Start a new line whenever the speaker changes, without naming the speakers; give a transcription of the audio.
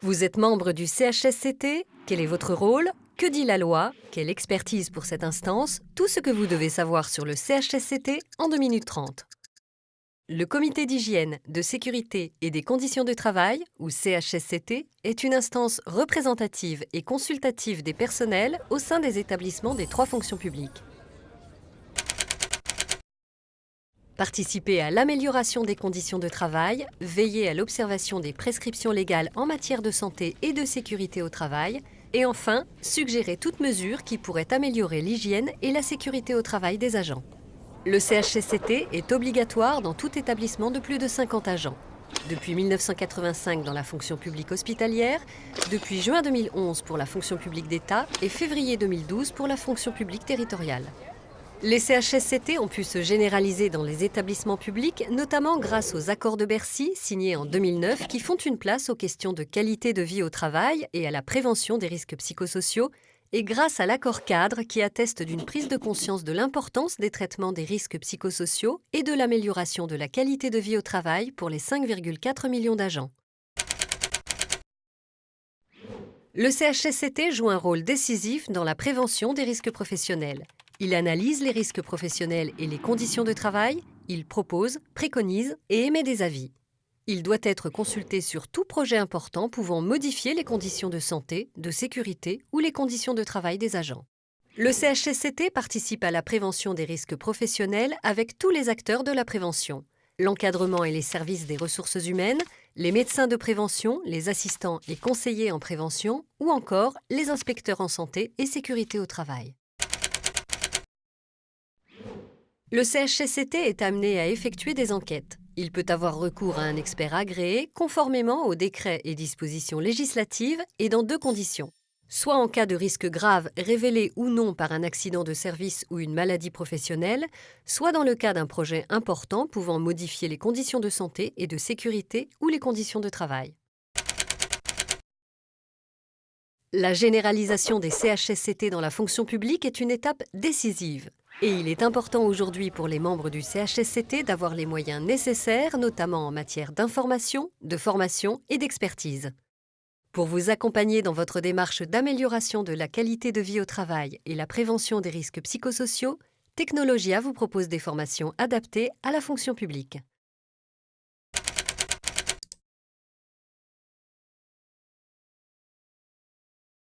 Vous êtes membre du CHSCT? Quel est votre rôle? Que dit la loi? Quelle expertise pour cette instance? Tout ce que vous devez savoir sur le CHSCT en 2 minutes 30. Le Comité d'hygiène, de sécurité et des conditions de travail, ou CHSCT, est une instance représentative et consultative des personnels au sein des établissements des 3 fonctions publiques. Participer à l'amélioration des conditions de travail, veiller à l'observation des prescriptions légales en matière de santé et de sécurité au travail, et enfin, suggérer toute mesure qui pourrait améliorer l'hygiène et la sécurité au travail des agents. Le CHSCT est obligatoire dans tout établissement de plus de 50 agents. Depuis 1985 dans la fonction publique hospitalière, depuis juin 2011 pour la fonction publique d'État et février 2012 pour la fonction publique territoriale. Les CHSCT ont pu se généraliser dans les établissements publics, notamment grâce aux accords de Bercy signés en 2009 qui font une place aux questions de qualité de vie au travail et à la prévention des risques psychosociaux, et grâce à l'accord cadre qui atteste d'une prise de conscience de l'importance des traitements des risques psychosociaux et de l'amélioration de la qualité de vie au travail pour les 5,4 millions d'agents. Le CHSCT joue un rôle décisif dans la prévention des risques professionnels. Il analyse les risques professionnels et les conditions de travail, il propose, préconise et émet des avis. Il doit être consulté sur tout projet important pouvant modifier les conditions de santé, de sécurité ou les conditions de travail des agents. Le CHSCT participe à la prévention des risques professionnels avec tous les acteurs de la prévention: l'encadrement et les services des ressources humaines, les médecins de prévention, les assistants et conseillers en prévention ou encore les inspecteurs en santé et sécurité au travail. Le CHSCT est amené à effectuer des enquêtes. Il peut avoir recours à un expert agréé conformément aux décrets et dispositions législatives et dans 2 conditions. Soit en cas de risque grave révélé ou non par un accident de service ou une maladie professionnelle, soit dans le cas d'un projet important pouvant modifier les conditions de santé et de sécurité ou les conditions de travail. La généralisation des CHSCT dans la fonction publique est une étape décisive. Et il est important aujourd'hui pour les membres du CHSCT d'avoir les moyens nécessaires, notamment en matière d'information, de formation et d'expertise. Pour vous accompagner dans votre démarche d'amélioration de la qualité de vie au travail et la prévention des risques psychosociaux, Technologia vous propose des formations adaptées à la fonction publique.